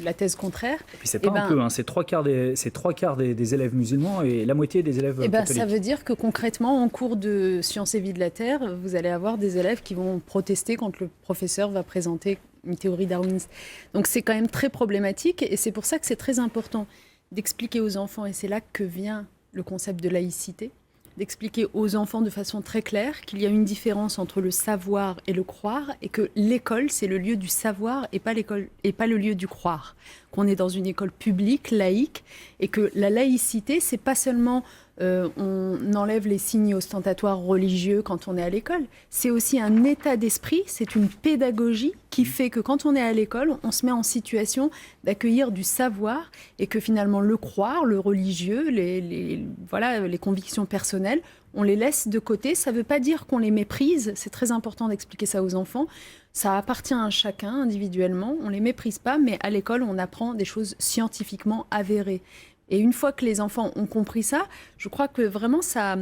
la thèse contraire. Et puis c'est pas un peu, hein, c'est trois quarts des élèves musulmans et la moitié des élèves catholiques. Ça veut dire que concrètement, en cours de sciences et vie de la Terre, vous allez avoir des élèves qui vont protester quand le professeur va présenter une théorie darwiniste. Donc c'est quand même très problématique et c'est pour ça que c'est très important d'expliquer aux enfants, et c'est là que vient le concept de laïcité, d'expliquer aux enfants de façon très claire qu'il y a une différence entre le savoir et le croire et que l'école, c'est le lieu du savoir et pas le lieu du croire. Qu'on est dans une école publique, laïque, et que la laïcité, c'est pas seulement on enlève les signes ostentatoires religieux quand on est à l'école. C'est aussi un état d'esprit, c'est une pédagogie qui fait que quand on est à l'école, on se met en situation d'accueillir du savoir et que finalement le croire, le religieux, les convictions personnelles, on les laisse de côté. Ça ne veut pas dire qu'on les méprise, c'est très important d'expliquer ça aux enfants. Ça appartient à chacun individuellement, on ne les méprise pas, mais à l'école, on apprend des choses scientifiquement avérées. Et une fois que les enfants ont compris ça, je crois que vraiment ça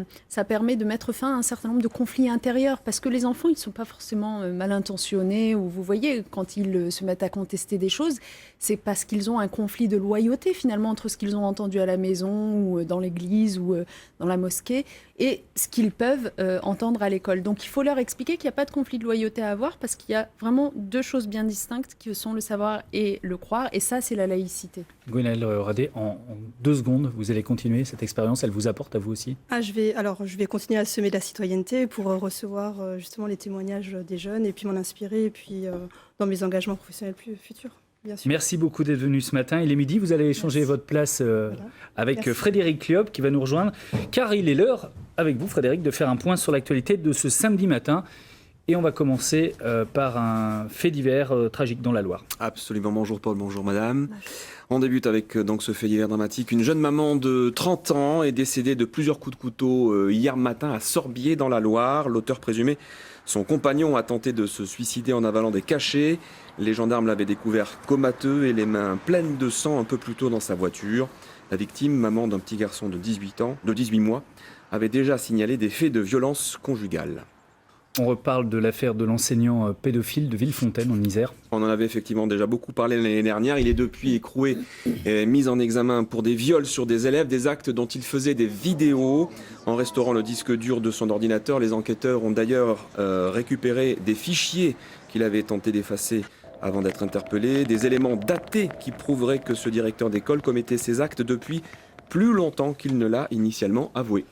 permet de mettre fin à un certain nombre de conflits intérieurs. Parce que les enfants, ils ne sont pas forcément mal intentionnés. Ou vous voyez, quand ils se mettent à contester des choses, c'est parce qu'ils ont un conflit de loyauté finalement entre ce qu'ils ont entendu à la maison ou dans l'église ou dans la mosquée et ce qu'ils peuvent entendre à l'école. Donc il faut leur expliquer qu'il n'y a pas de conflit de loyauté à avoir parce qu'il y a vraiment deux choses bien distinctes qui sont le savoir et le croire. Et ça, c'est la laïcité. Gwenaëlle Radé, en 2 secondes, vous allez continuer cette expérience, elle vous apporte à vous aussi? Je vais continuer à semer de la citoyenneté pour recevoir justement les témoignages des jeunes et puis m'en inspirer et puis dans mes engagements professionnels futurs. Bien sûr. Merci beaucoup d'être venu ce matin. Il est midi, vous allez échanger votre place avec Merci. Frédéric Club qui va nous rejoindre, car il est l'heure, avec vous Frédéric, de faire un point sur l'actualité de ce samedi matin. Et on va commencer par un fait divers tragique dans la Loire. Absolument, bonjour Paul, bonjour madame. On débute avec donc ce fait divers dramatique. Une jeune maman de 30 ans est décédée de plusieurs coups de couteau hier matin à Sorbier dans la Loire. L'auteur présumé, son compagnon, a tenté de se suicider en avalant des cachets. Les gendarmes l'avaient découvert comateux et les mains pleines de sang un peu plus tôt dans sa voiture. La victime, maman d'un petit garçon de 18 mois, avait déjà signalé des faits de violence conjugale. On reparle de l'affaire de l'enseignant pédophile de Villefontaine en Isère. On en avait effectivement déjà beaucoup parlé l'année dernière. Il est depuis écroué et mis en examen pour des viols sur des élèves, des actes dont il faisait des vidéos. En restaurant le disque dur de son ordinateur, les enquêteurs ont d'ailleurs récupéré des fichiers qu'il avait tenté d'effacer avant d'être interpellé. Des éléments datés qui prouveraient que ce directeur d'école commettait ses actes depuis plus longtemps qu'il ne l'a initialement avoué.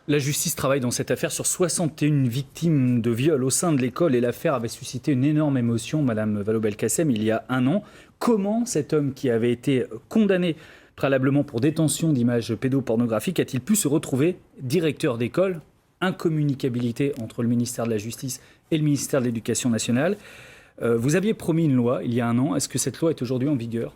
La justice travaille dans cette affaire sur 61 victimes de viol au sein de l'école et l'affaire avait suscité une énorme émotion, Madame Vallaud-Belkacem, il y a un an. Comment cet homme qui avait été condamné préalablement pour détention d'images pédopornographiques a-t-il pu se retrouver directeur d'école? Incommunicabilité entre le ministère de la Justice et le ministère de l'Éducation nationale. Vous aviez promis une loi il y a un an. Est-ce que cette loi est aujourd'hui en vigueur?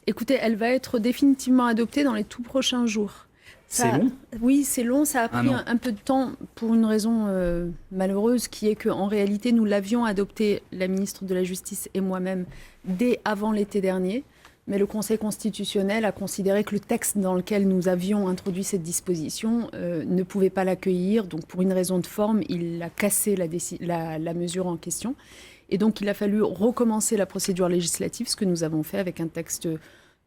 Écoutez, elle va être définitivement adoptée dans les tout prochains jours. C'est long? Oui, c'est long. Ça a pris un peu de temps pour une raison malheureuse qui est qu'en réalité, nous l'avions adopté, la ministre de la Justice et moi-même, dès avant l'été dernier. Mais le Conseil constitutionnel a considéré que le texte dans lequel nous avions introduit cette disposition ne pouvait pas l'accueillir. Donc, pour une raison de forme, il a cassé la mesure en question. Et donc, il a fallu recommencer la procédure législative, ce que nous avons fait avec un texte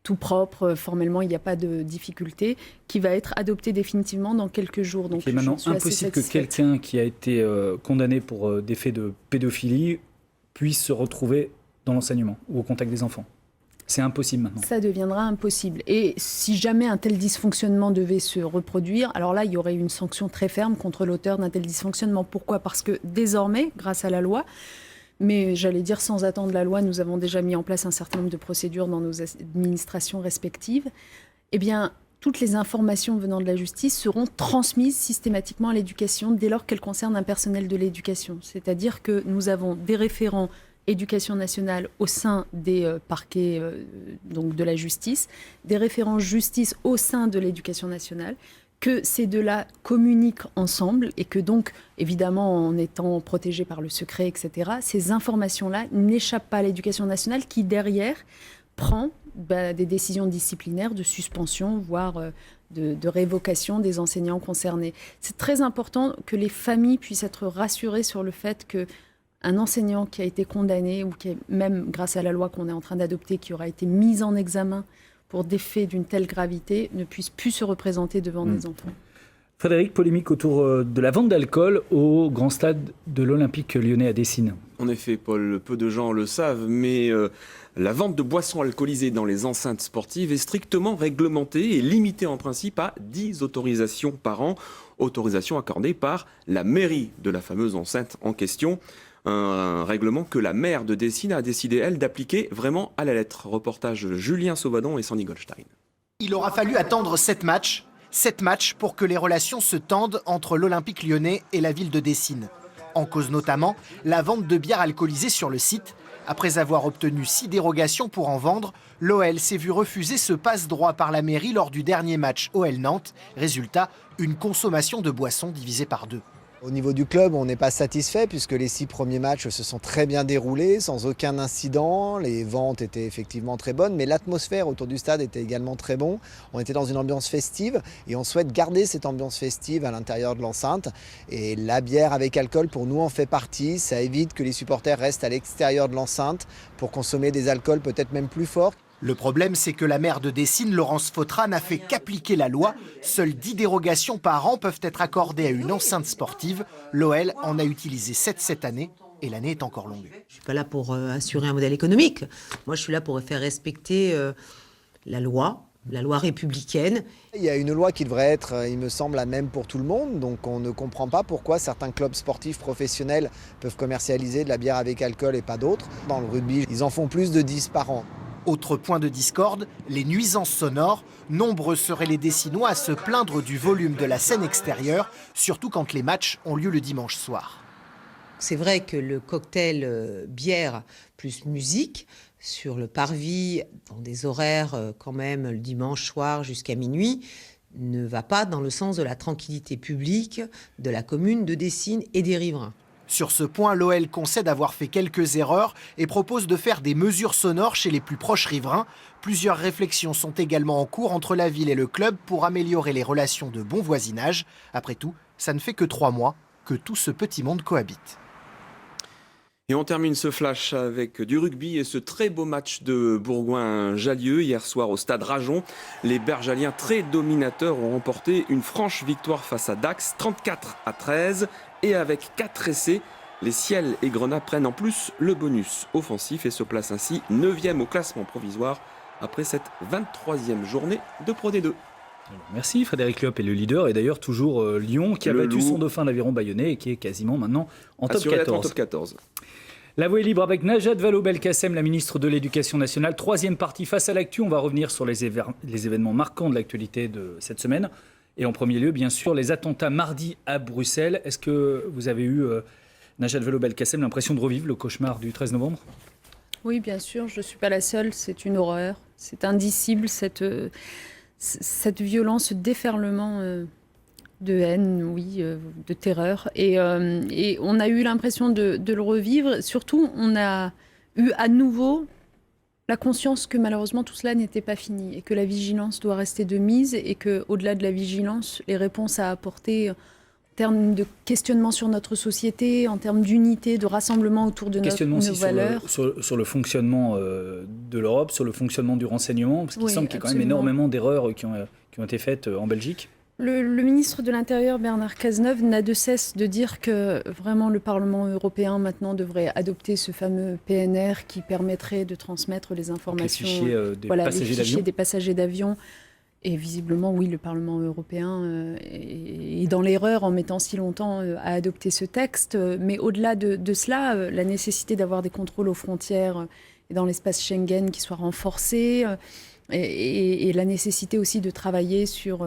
tout propre. Formellement, il n'y a pas de difficulté, qui va être adopté définitivement dans quelques jours. Donc, c'est maintenant impossible que quelqu'un qui a été condamné pour des faits de pédophilie puisse se retrouver dans l'enseignement ou au contact des enfants. C'est impossible maintenant. Ça deviendra impossible. Et si jamais un tel dysfonctionnement devait se reproduire, alors là, il y aurait une sanction très ferme contre l'auteur d'un tel dysfonctionnement. Pourquoi ? Parce que désormais, grâce à la loi, mais j'allais dire sans attendre la loi, nous avons déjà mis en place un certain nombre de procédures dans nos administrations respectives. Eh bien, toutes les informations venant de la justice seront transmises systématiquement à l'éducation dès lors qu'elles concernent un personnel de l'éducation. C'est-à-dire que nous avons des référents Éducation nationale au sein des parquets donc de la justice, des référents justice au sein de l'éducation nationale, que ces deux-là communiquent ensemble et que donc, évidemment, en étant protégés par le secret, etc., ces informations-là n'échappent pas à l'éducation nationale qui, derrière, prend des décisions disciplinaires de suspension, voire de révocation des enseignants concernés. C'est très important que les familles puissent être rassurées sur le fait que un enseignant qui a été condamné ou qui est, même grâce à la loi qu'on est en train d'adopter, qui aura été mis en examen pour des faits d'une telle gravité, ne puisse plus se représenter devant des enfants. Frédéric, polémique autour de la vente d'alcool au grand stade de l'Olympique lyonnais à Dessines. En effet, Paul, peu de gens le savent, mais la vente de boissons alcoolisées dans les enceintes sportives est strictement réglementée et limitée en principe à 10 autorisations par an, autorisation accordée par la mairie de la fameuse enceinte en question. Un règlement que la maire de Dessines a décidé, elle, d'appliquer vraiment à la lettre. Reportage Julien Sauvadon et Sandy Goldstein. Il aura fallu attendre 7 matchs pour que les relations se tendent entre l'Olympique lyonnais et la ville de Dessines. En cause notamment la vente de bières alcoolisées sur le site. Après avoir obtenu 6 dérogations pour en vendre, l'OL s'est vu refuser ce passe-droit par la mairie lors du dernier match OL-Nantes. Résultat, une consommation de boissons divisée par 2. Au niveau du club, on n'est pas satisfait puisque les 6 premiers matchs se sont très bien déroulés, sans aucun incident. Les ventes étaient effectivement très bonnes, mais l'atmosphère autour du stade était également très bon. On était dans une ambiance festive et on souhaite garder cette ambiance festive à l'intérieur de l'enceinte. Et la bière avec alcool, pour nous, en fait partie. Ça évite que les supporters restent à l'extérieur de l'enceinte pour consommer des alcools peut-être même plus forts. Le problème, c'est que la maire de Dessines, Laurence Fautra, n'a fait qu'appliquer la loi. Seules 10 dérogations par an peuvent être accordées à une enceinte sportive. L'OL en a utilisé 7 cette année et l'année est encore longue. Je ne suis pas là pour assurer un modèle économique. Moi, je suis là pour faire respecter la loi républicaine. Il y a une loi qui devrait être, il me semble, la même pour tout le monde. Donc on ne comprend pas pourquoi certains clubs sportifs professionnels peuvent commercialiser de la bière avec alcool et pas d'autres. Dans le rugby, ils en font plus de 10 par an. Autre point de discorde, les nuisances sonores. Nombreux seraient les Dessinois à se plaindre du volume de la scène extérieure, surtout quand les matchs ont lieu le dimanche soir. C'est vrai que le cocktail bière plus musique sur le parvis, dans des horaires quand même le dimanche soir jusqu'à minuit, ne va pas dans le sens de la tranquillité publique de la commune de Dessines et des riverains. Sur ce point, l'OL concède avoir fait quelques erreurs et propose de faire des mesures sonores chez les plus proches riverains. Plusieurs réflexions sont également en cours entre la ville et le club pour améliorer les relations de bon voisinage. Après tout, ça ne fait que 3 mois que tout ce petit monde cohabite. Et on termine ce flash avec du rugby et ce très beau match de Bourgoin-Jallieu hier soir au stade Rajon. Les Bergaliens très dominateurs ont remporté une franche victoire face à Dax, 34-13. Et avec 4 essais, Les Ciel et Grenat prennent en plus le bonus offensif et se placent ainsi 9e au classement provisoire après cette 23e journée de Pro D2. Merci, Frédéric Loep est le leader et d'ailleurs toujours Lyon qui a Le battu loup. son dauphin l'Aviron Bayonnais et qui est quasiment maintenant en top Assuré d'être en 14. top 14. La voie est libre avec Najat Vallaud-Belkacem, la ministre de l'Éducation nationale. Troisième partie face à l'actu. On va revenir sur les événements marquants de l'actualité de cette semaine. Et en premier lieu, bien sûr, les attentats mardi à Bruxelles. Est-ce que vous avez eu, Najat Vallaud-Belkacem, l'impression de revivre le cauchemar du 13 novembre ? Oui, bien sûr, je ne suis pas la seule. C'est une horreur. C'est indicible, cette violence, ce déferlement de haine, oui, de terreur. Et on a eu l'impression de le revivre. Surtout, on a eu à nouveau la conscience que malheureusement tout cela n'était pas fini et que la vigilance doit rester de mise et qu'au-delà de la vigilance, les réponses à apporter en termes de questionnement sur notre société, en termes d'unité, de rassemblement autour de nos valeurs. Sur le fonctionnement de l'Europe, sur le fonctionnement du renseignement, parce qu'il semble qu'il y a quand même absolument. énormément d'erreurs qui ont été faites en Belgique. Le ministre de l'Intérieur, Bernard Cazeneuve, n'a de cesse de dire que vraiment le Parlement européen maintenant devrait adopter ce fameux PNR qui permettrait de transmettre les informations, les fichiers des passagers d'avion. Et visiblement, oui, le Parlement européen est dans l'erreur en mettant si longtemps à adopter ce texte. Mais au-delà de cela, la nécessité d'avoir des contrôles aux frontières et dans l'espace Schengen qui soient renforcés, et la nécessité aussi de travailler sur,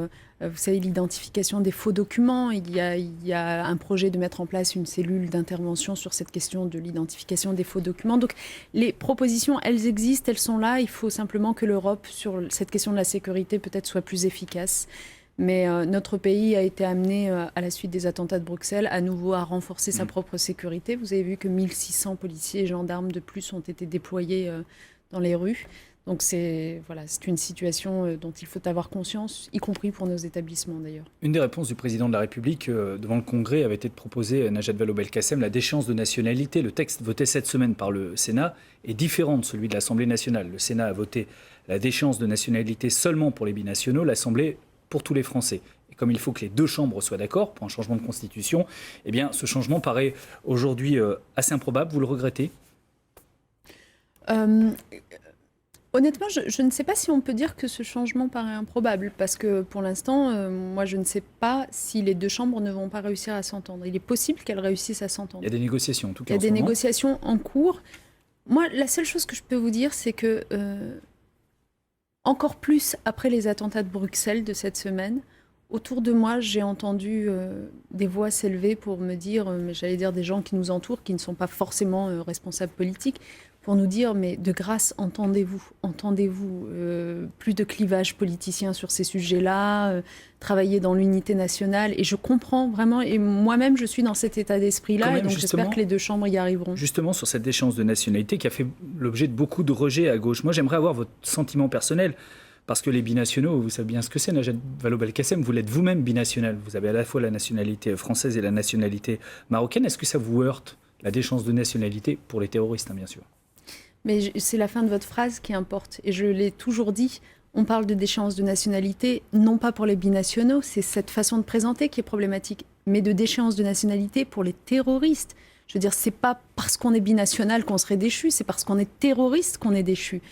vous savez, l'identification des faux documents. Il y a un projet de mettre en place une cellule d'intervention sur cette question de l'identification des faux documents. Donc les propositions, elles existent, elles sont là. Il faut simplement que l'Europe, sur cette question de la sécurité, peut-être soit plus efficace. Mais notre pays a été amené, à la suite des attentats de Bruxelles, à nouveau à renforcer sa propre sécurité. Vous avez vu que 1600 policiers et gendarmes de plus ont été déployés dans les rues. Donc c'est une situation dont il faut avoir conscience, y compris pour nos établissements d'ailleurs. Une des réponses du président de la République devant le Congrès avait été de proposer, Najat Vallaud-Belkacem, la déchéance de nationalité. Le texte voté cette semaine par le Sénat est différent de celui de l'Assemblée nationale. Le Sénat a voté la déchéance de nationalité seulement pour les binationaux, l'Assemblée pour tous les Français. Et comme il faut que les deux chambres soient d'accord pour un changement de constitution, eh bien ce changement paraît aujourd'hui assez improbable. Vous le regrettez ? Honnêtement, je ne sais pas si on peut dire que ce changement paraît improbable, parce que pour l'instant, moi je ne sais pas si les deux chambres ne vont pas réussir à s'entendre. Il est possible qu'elles réussissent à s'entendre. Il y a des négociations en tout cas. Il y a des négociations en cours. Moi, la seule chose que je peux vous dire, c'est que encore plus après les attentats de Bruxelles de cette semaine, autour de moi, j'ai entendu des voix s'élever pour me dire, mais j'allais dire des gens qui nous entourent, qui ne sont pas forcément responsables politiques, pour nous dire, mais de grâce, entendez-vous, plus de clivage politicien sur ces sujets-là, travailler dans l'unité nationale. Et je comprends vraiment, et moi-même, je suis dans cet état d'esprit-là, et donc j'espère que les deux chambres y arriveront. Justement, sur cette déchéance de nationalité qui a fait l'objet de beaucoup de rejets à gauche, moi j'aimerais avoir votre sentiment personnel, parce que les binationaux, vous savez bien ce que c'est, Najat Vallaud-Belkacem, vous l'êtes vous-même binational, vous avez à la fois la nationalité française et la nationalité marocaine. Est-ce que ça vous heurte, la déchéance de nationalité, pour les terroristes, hein, bien sûr? Mais c'est la fin de votre phrase qui importe. Et je l'ai toujours dit, on parle de déchéance de nationalité, non pas pour les binationaux, c'est cette façon de présenter qui est problématique, mais de déchéance de nationalité pour les terroristes. Je veux dire, c'est pas parce qu'on est binational qu'on serait déchu, c'est parce qu'on est terroriste qu'on est déchu.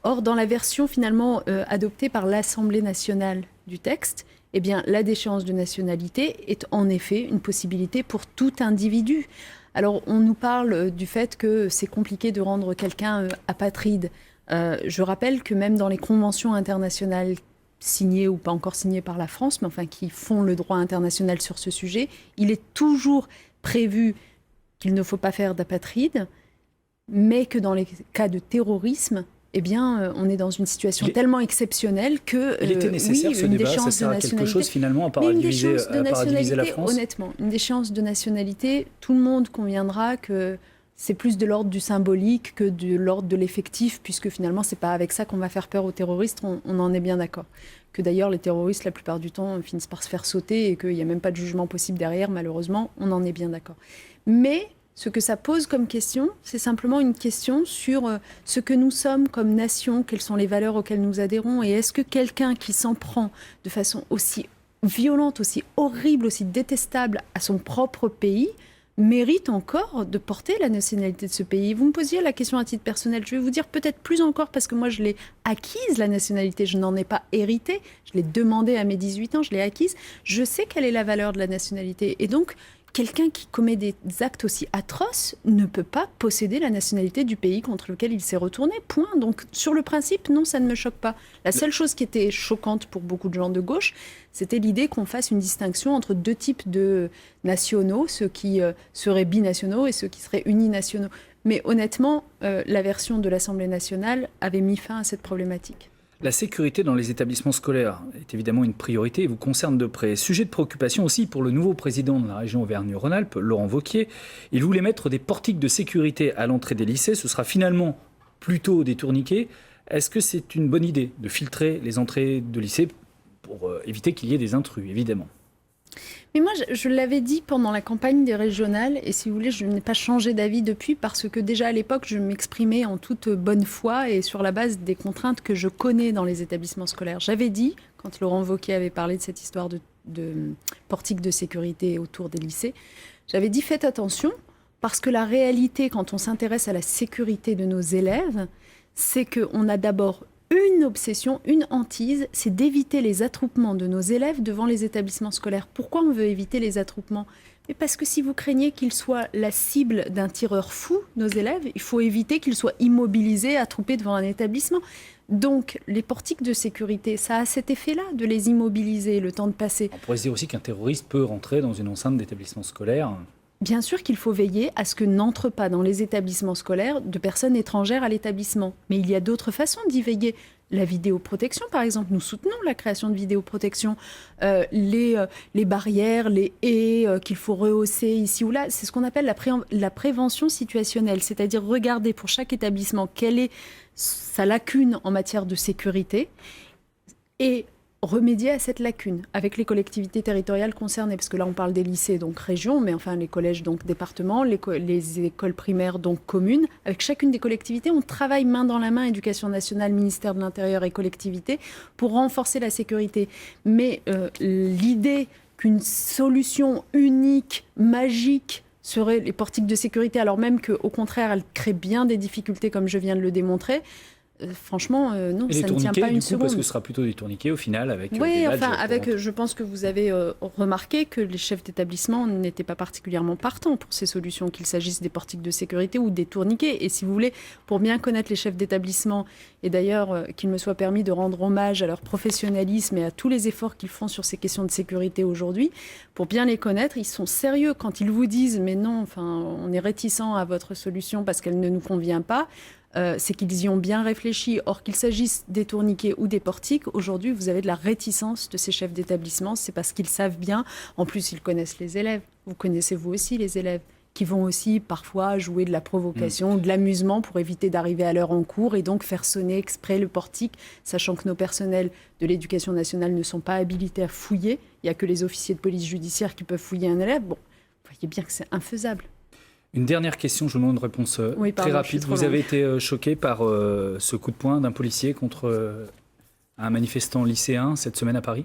Or, dans la version finalement adoptée par l'Assemblée nationale du texte, eh bien, la déchéance de nationalité est en effet une possibilité pour tout individu. Alors, on nous parle du fait que c'est compliqué de rendre quelqu'un apatride. Je rappelle que même dans les conventions internationales signées ou pas encore signées par la France, mais enfin qui font le droit international sur ce sujet, il est toujours prévu qu'il ne faut pas faire d'apatride, mais que dans les cas de terrorisme, eh bien, on est dans une situation tellement exceptionnelle que il était nécessaire ce débat, ça sert à quelque chose finalement à part à diviser la France. Honnêtement, une déchéance de nationalité, tout le monde conviendra que c'est plus de l'ordre du symbolique que de l'ordre de l'effectif, puisque finalement, c'est pas avec ça qu'on va faire peur aux terroristes, on en est bien d'accord. Que d'ailleurs, les terroristes, la plupart du temps, finissent par se faire sauter et qu'il n'y a même pas de jugement possible derrière, malheureusement, on en est bien d'accord. Mais ce que ça pose comme question, c'est simplement une question sur ce que nous sommes comme nation, quelles sont les valeurs auxquelles nous adhérons, et est-ce que quelqu'un qui s'en prend de façon aussi violente, aussi horrible, aussi détestable à son propre pays mérite encore de porter la nationalité de ce pays. Vous me posiez la question à titre personnel. Je vais vous dire peut-être plus encore parce que moi, je l'ai acquise, la nationalité. Je n'en ai pas hérité. Je l'ai demandée à mes 18 ans, je l'ai acquise. Je sais quelle est la valeur de la nationalité. Et donc, quelqu'un qui commet des actes aussi atroces ne peut pas posséder la nationalité du pays contre lequel il s'est retourné. Point. Donc, sur le principe, non, ça ne me choque pas. La seule chose qui était choquante pour beaucoup de gens de gauche, c'était l'idée qu'on fasse une distinction entre deux types de nationaux, ceux qui seraient binationaux et ceux qui seraient uninationaux. Mais honnêtement, la version de l'Assemblée nationale avait mis fin à cette problématique. La sécurité dans les établissements scolaires est évidemment une priorité et vous concerne de près. Sujet de préoccupation aussi pour le nouveau président de la région Auvergne-Rhône-Alpes, Laurent Wauquiez. Il voulait mettre des portiques de sécurité à l'entrée des lycées. Ce sera finalement plutôt des tourniquets. Est-ce que c'est une bonne idée de filtrer les entrées de lycée pour éviter qu'il y ait des intrus, évidemment? Mais moi, je l'avais dit pendant la campagne des régionales, et si vous voulez, je n'ai pas changé d'avis depuis, parce que déjà à l'époque, je m'exprimais en toute bonne foi et sur la base des contraintes que je connais dans les établissements scolaires. J'avais dit, quand Laurent Wauquiez avait parlé de cette histoire de portique de sécurité autour des lycées, j'avais dit faites attention, parce que la réalité, quand on s'intéresse à la sécurité de nos élèves, c'est qu'on a d'abord une obsession, une hantise, c'est d'éviter les attroupements de nos élèves devant les établissements scolaires. Pourquoi on veut éviter les attroupements ? Mais parce que si vous craignez qu'ils soient la cible d'un tireur fou, nos élèves, il faut éviter qu'ils soient immobilisés, attroupés devant un établissement. Donc, les portiques de sécurité, ça a cet effet-là, de les immobiliser le temps de passer. On pourrait se dire aussi qu'un terroriste peut rentrer dans une enceinte d'établissement scolaire. Bien sûr qu'il faut veiller à ce que n'entrent pas dans les établissements scolaires de personnes étrangères à l'établissement. Mais il y a d'autres façons d'y veiller. La vidéoprotection, par exemple, nous soutenons la création de vidéoprotection. Les barrières, les haies qu'il faut rehausser ici ou là, c'est ce qu'on appelle la prévention situationnelle. C'est-à-dire regarder pour chaque établissement quelle est sa lacune en matière de sécurité et remédier à cette lacune avec les collectivités territoriales concernées, parce que là on parle des lycées, donc régions, mais enfin les collèges, donc départements, les écoles primaires, donc communes. Avec chacune des collectivités, on travaille main dans la main, Éducation nationale, ministère de l'Intérieur et collectivités, pour renforcer la sécurité. Mais l'idée qu'une solution unique, magique, seraient les portiques de sécurité, alors même qu'au contraire, elles créent bien des difficultés, comme je viens de le démontrer, franchement, non, ça ne tient pas une seconde. Parce que ce sera plutôt des tourniquets au final avec oui, des badges avec, je pense que vous avez remarqué que les chefs d'établissement n'étaient pas particulièrement partants pour ces solutions, qu'il s'agisse des portiques de sécurité ou des tourniquets. Et si vous voulez, pour bien connaître les chefs d'établissement, et d'ailleurs qu'il me soit permis de rendre hommage à leur professionnalisme et à tous les efforts qu'ils font sur ces questions de sécurité aujourd'hui, pour bien les connaître, ils sont sérieux quand ils vous disent « mais non, enfin, on est réticent à votre solution parce qu'elle ne nous convient pas », c'est qu'ils y ont bien réfléchi. Or, qu'il s'agisse des tourniquets ou des portiques, aujourd'hui, vous avez de la réticence de ces chefs d'établissement. C'est parce qu'ils savent bien. En plus, ils connaissent les élèves. Vous connaissez vous aussi les élèves qui vont aussi parfois jouer de la provocation, de l'amusement pour éviter d'arriver à l'heure en cours et donc faire sonner exprès le portique, sachant que nos personnels de l'Éducation nationale ne sont pas habilités à fouiller. Il n'y a que les officiers de police judiciaire qui peuvent fouiller un élève. Bon, vous voyez bien que c'est infaisable. Une dernière question, je vous demande une réponse très rapide. Vous avez été choqué par ce coup de poing d'un policier contre un manifestant lycéen cette semaine à Paris ?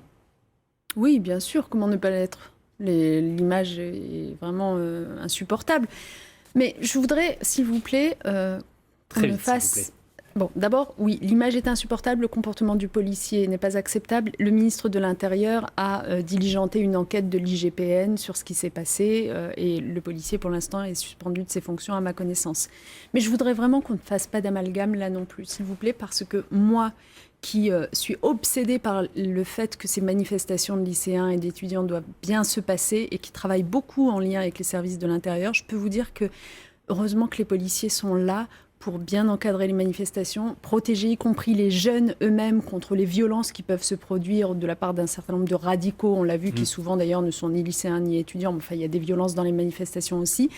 Oui, bien sûr, comment ne pas l'être ? L'image est vraiment insupportable. Mais je voudrais, s'il vous plaît, qu'on ne fasse... Bon, d'abord, oui, l'image est insupportable, le comportement du policier n'est pas acceptable. Le ministre de l'Intérieur a diligenté une enquête de l'IGPN sur ce qui s'est passé et le policier, pour l'instant, est suspendu de ses fonctions à ma connaissance. Mais je voudrais vraiment qu'on ne fasse pas d'amalgame là non plus, s'il vous plaît, parce que moi, qui suis obsédée par le fait que ces manifestations de lycéens et d'étudiants doivent bien se passer et qui travaille beaucoup en lien avec les services de l'Intérieur, je peux vous dire que, heureusement que les policiers sont là pour bien encadrer les manifestations, protéger y compris les jeunes eux-mêmes contre les violences qui peuvent se produire de la part d'un certain nombre de radicaux, on l'a vu, qui souvent d'ailleurs ne sont ni lycéens ni étudiants, mais enfin il y a des violences dans les manifestations aussi.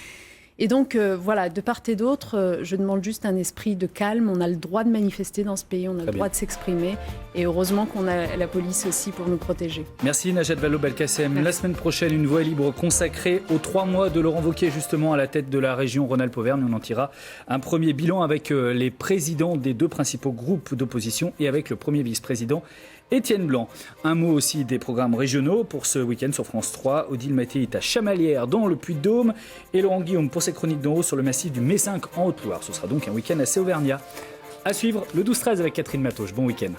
Et donc voilà, de part et d'autre, je demande juste un esprit de calme. On a le droit de manifester dans ce pays, on a le droit de s'exprimer. Et heureusement qu'on a la police aussi pour nous protéger. Merci Najat Vallaud-Belkacem. La semaine prochaine, une voix libre consacrée aux 3 mois de Laurent Wauquiez, justement à la tête de la région Rhône-Alpes-Auvergne. On en tirera un premier bilan avec les présidents des 2 principaux groupes d'opposition et avec le premier vice-président Étienne Blanc. Un mot aussi des programmes régionaux pour ce week-end sur France 3. Odile Maté est à Chamalières dans le Puy-de-Dôme et Laurent Guillaume pour ses chroniques d'en haut sur le massif du Messinc en Haute-Loire. Ce sera donc un week-end assez auvergnat. À suivre le 12-13 avec Catherine Matoche. Bon week-end.